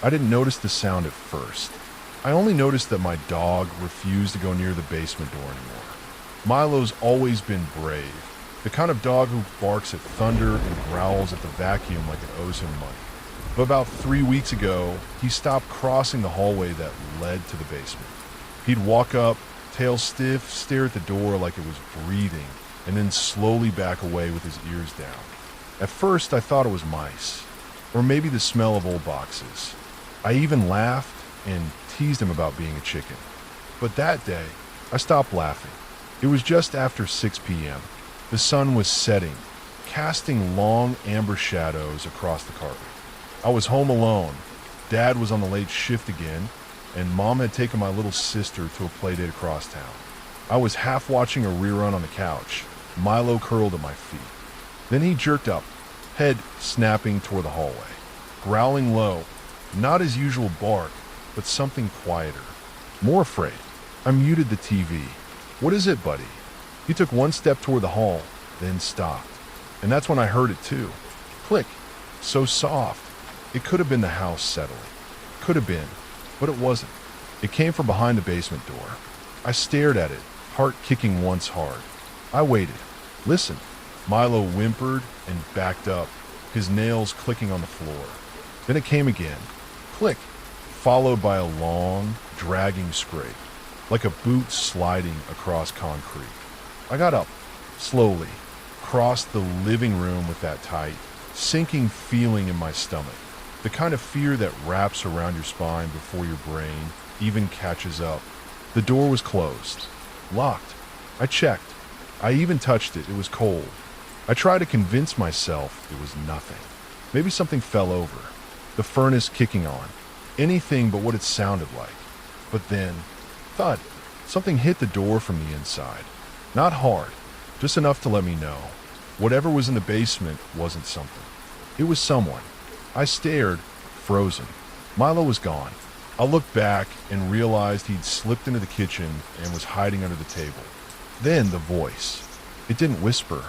I didn't notice the sound at first. I only noticed that my dog refused to go near the basement door anymore. Milo's always been brave, the kind of dog who barks at thunder and growls at the vacuum like it owes him money. But about 3 weeks ago, he stopped crossing the hallway that led to the basement. He'd walk up, tail stiff, stare at the door like it was breathing, and then slowly back away with his ears down. At first, I thought it was mice, or maybe the smell of old boxes. I even laughed and teased him about being a chicken. But that day, I stopped laughing. It was just after 6 p.m. The sun was setting, casting long amber shadows across the carpet. I was home alone. Dad was on the late shift again, and Mom had taken my little sister to a playdate across town. I was half watching a rerun on the couch, Milo curled at my feet. Then he jerked up, head snapping toward the hallway, growling low, not his usual bark, but something quieter. More afraid. I muted the TV. "What is it, buddy?" He took one step toward the hall, then stopped. And that's when I heard it too. Click. So soft. It could have been the house settling. Could have been, but it wasn't. It came from behind the basement door. I stared at it, heart kicking once hard. I waited. Listened. Milo whimpered and backed up, his nails clicking on the floor. Then it came again. Click. Followed by a long, dragging scrape, like a boot sliding across concrete. I got up, slowly, crossed the living room with that tight, sinking feeling in my stomach, the kind of fear that wraps around your spine before your brain even catches up. The door was closed, locked. I checked. I even touched it. It was cold. I tried to convince myself it was nothing. Maybe something fell over, the furnace kicking on, anything but what it sounded like. But then, thud, something hit the door from the inside. Not hard, just enough to let me know. Whatever was in the basement wasn't something. It was someone. I stared, frozen. Milo was gone. I looked back and realized he'd slipped into the kitchen and was hiding under the table. Then the voice. It didn't whisper.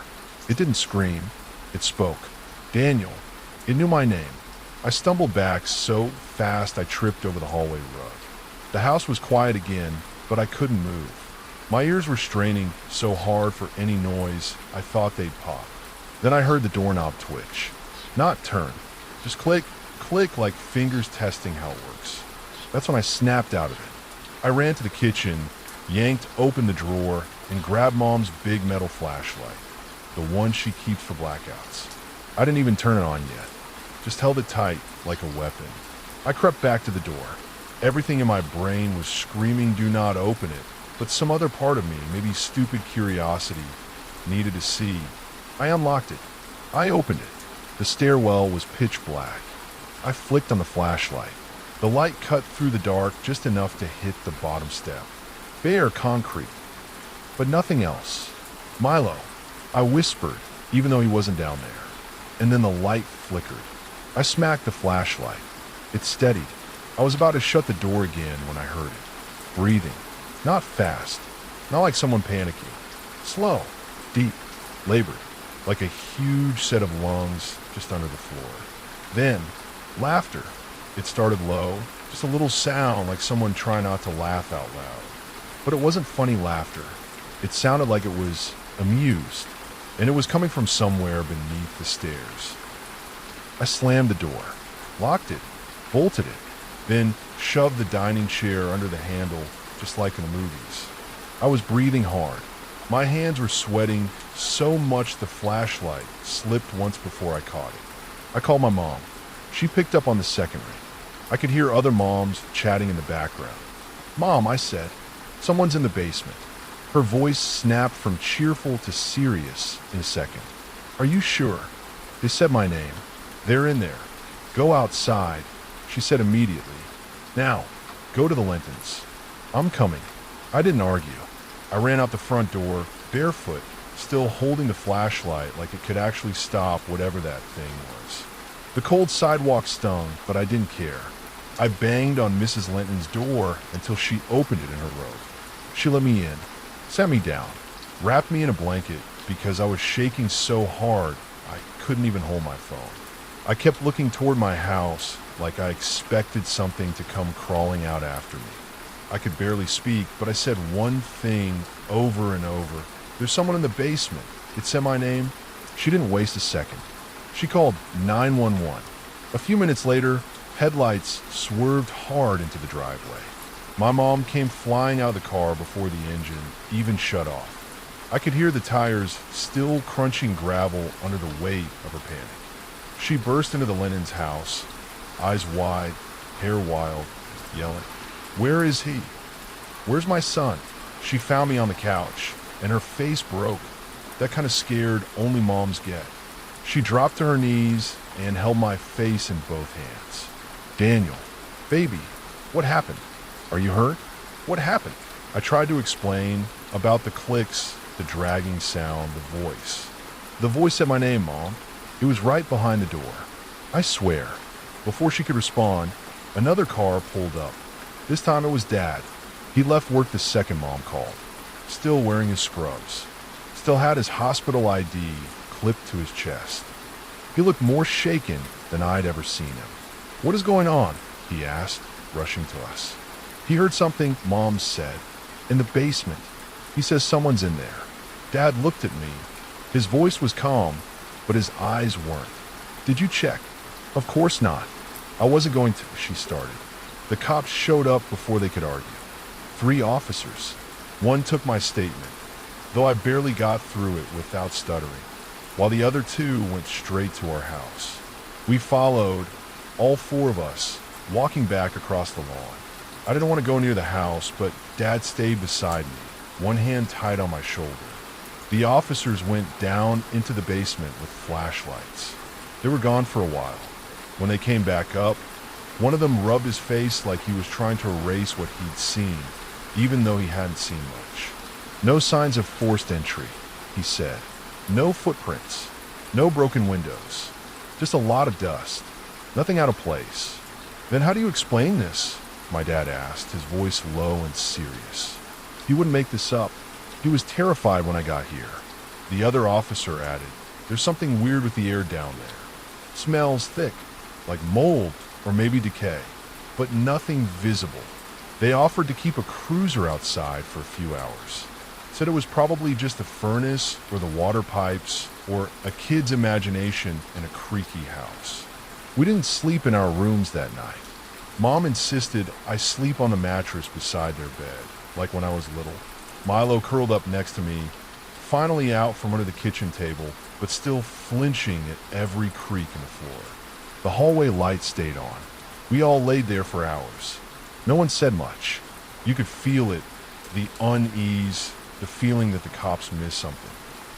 It didn't scream. It spoke. Daniel. It knew my name. I stumbled back so fast I tripped over the hallway rug. The house was quiet again, but I couldn't move. My ears were straining so hard for any noise I thought they'd pop. Then I heard the doorknob twitch. Not turn. Just click, click like fingers testing how it works. That's when I snapped out of it. I ran to the kitchen, yanked open the drawer, and grabbed Mom's big metal flashlight, the one she keeps for blackouts. I didn't even turn it on yet, just held it tight like a weapon. I crept back to the door. Everything in my brain was screaming, "Do not open it," but some other part of me, maybe stupid curiosity, needed to see. I unlocked it. I opened it. The stairwell was pitch black. I flicked on the flashlight. The light cut through the dark just enough to hit the bottom step. Bare concrete, but nothing else. "Milo," I whispered, even though he wasn't down there. And then the light flickered. I smacked the flashlight. It steadied. I was about to shut the door again when I heard it. Breathing. Not fast. Not like someone panicking. Slow. Deep. Labored. Like a huge set of lungs just under the floor. Then, laughter. It started low. Just a little sound like someone trying not to laugh out loud. But it wasn't funny laughter. It sounded like it was amused. And it was coming from somewhere beneath the stairs. I slammed the door. Locked it. Bolted it. Then shoved the dining chair under the handle, just like in the movies. I was breathing hard. My hands were sweating so much the flashlight slipped once before I caught it. I called my mom. She picked up on the second ring. I could hear other moms chatting in the background. "Mom," I said, "someone's in the basement." Her voice snapped from cheerful to serious in a second. "Are you sure?" They said my name. "They're in there. Go outside," she said immediately. "Now, go to the Lentons." "I'm coming." I didn't argue. I ran out the front door, barefoot, still holding the flashlight like it could actually stop whatever that thing was. The cold sidewalk stung, but I didn't care. I banged on Mrs. Lenton's door until she opened it in her robe. She let me in, sat me down, wrapped me in a blanket because I was shaking so hard I couldn't even hold my phone. I kept looking toward my house, like I expected something to come crawling out after me. I could barely speak, but I said one thing over and over. "There's someone in the basement." It said my name. She didn't waste a second. She called 911. A few minutes later, headlights swerved hard into the driveway. My mom came flying out of the car before the engine even shut off. I could hear the tires still crunching gravel under the weight of her panic. She burst into the Lennon's house, eyes wide, hair wild, yelling, "Where is he? Where's my son?" She found me on the couch, and her face broke. That kind of scared only moms get. She dropped to her knees and held my face in both hands. "Daniel, baby, what happened? Are you hurt? What happened?" I tried to explain about the clicks, the dragging sound, the voice. The voice said my name, Mom. It was right behind the door. I swear. Before she could respond, another car pulled up. This time it was Dad. He left work the second Mom called, still wearing his scrubs. Still had his hospital ID clipped to his chest. He looked more shaken than I'd ever seen him. "What is going on?" he asked, rushing to us. He heard something Mom said. "In the basement. He says someone's in there." Dad looked at me. His voice was calm, but his eyes weren't. "Did you check?" "Of course not. I wasn't going to," she started. The cops showed up before they could argue. 3 officers. One took my statement, though I barely got through it without stuttering, while the other 2 went straight to our house. We followed, all 4 of us, walking back across the lawn. I didn't want to go near the house, but Dad stayed beside me, one hand tied on my shoulder. The officers went down into the basement with flashlights. They were gone for a while. When they came back up, one of them rubbed his face like he was trying to erase what he'd seen, even though he hadn't seen much. "No signs of forced entry," he said. "No footprints. No broken windows. Just a lot of dust. Nothing out of place." "Then how do you explain this?" my dad asked, his voice low and serious. "He wouldn't make this up. He was terrified when I got here." The other officer added, "There's something weird with the air down there. Smells thick, like mold or maybe decay, but nothing visible." They offered to keep a cruiser outside for a few hours. Said it was probably just the furnace or the water pipes or a kid's imagination in a creaky house. We didn't sleep in our rooms that night. Mom insisted I sleep on the mattress beside their bed, like when I was little. Milo curled up next to me, finally out from under the kitchen table, but still flinching at every creak in the floor. The hallway light stayed on. We all laid there for hours. No one said much. You could feel it, the unease, the feeling that the cops missed something.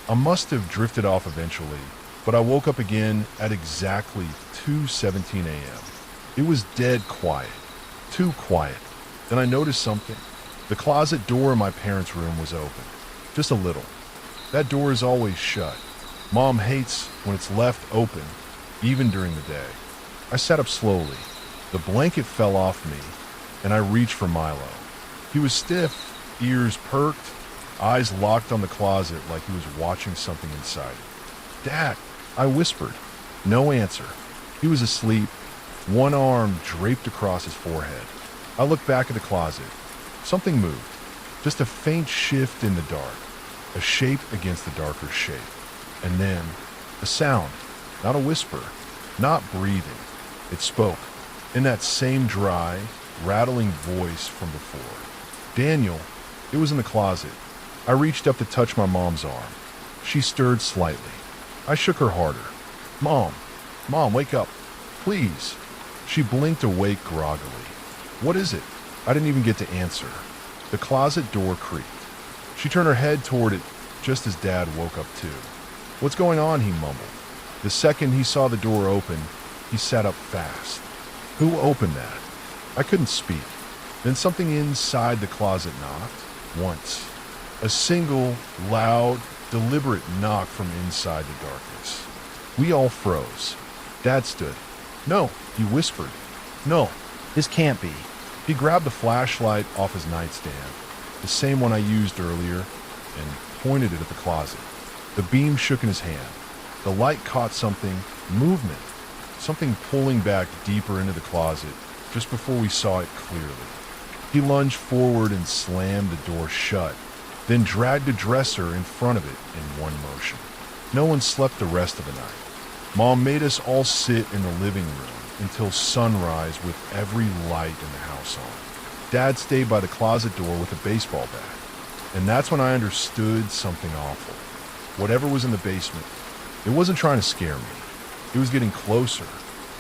I must have drifted off eventually, but I woke up again at exactly 2:17 a.m. It was dead quiet. Too quiet. Then I noticed something. The closet door in my parents' room was open. Just a little. That door is always shut. Mom hates when it's left open, even during the day. I sat up slowly. The blanket fell off me, and I reached for Milo. He was stiff, ears perked, eyes locked on the closet like he was watching something inside it. "Dad," I whispered. No answer. He was asleep, one arm draped across his forehead. I looked back at the closet. Something moved. Just a faint shift in the dark. A shape against the darker shape. And then, a sound. Not a whisper. Not breathing. It spoke. In that same dry, rattling voice from before. "Daniel." It was in the closet. I reached up to touch my mom's arm. She stirred slightly. I shook her harder. Mom, wake up. Please." She blinked awake groggily. "What is it?" I didn't even get to answer. The closet door creaked. She turned her head toward it just as Dad woke up too. "What's going on?" he mumbled. The second he saw the door open, he sat up fast. "Who opened that?" I couldn't speak. Then something inside the closet knocked. Once. A single, loud, deliberate knock from inside the darkness. We all froze. Dad stood. "No," he whispered. "No, this can't be." He grabbed the flashlight off his nightstand, the same one I used earlier, and pointed it at the closet. The beam shook in his hand. The light caught something, movement. something pulling back deeper into the closet just before we saw it clearly. He lunged forward and slammed the door shut, then dragged a dresser in front of it in one motion. No one slept the rest of the night. Mom made us all sit in the living room until sunrise with every light in the house on. Dad stayed by the closet door with a baseball bat. And that's when I understood something awful. Whatever was in the basement, it wasn't trying to scare me. It was getting closer.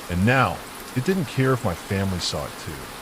And now, it didn't care if my family saw it too.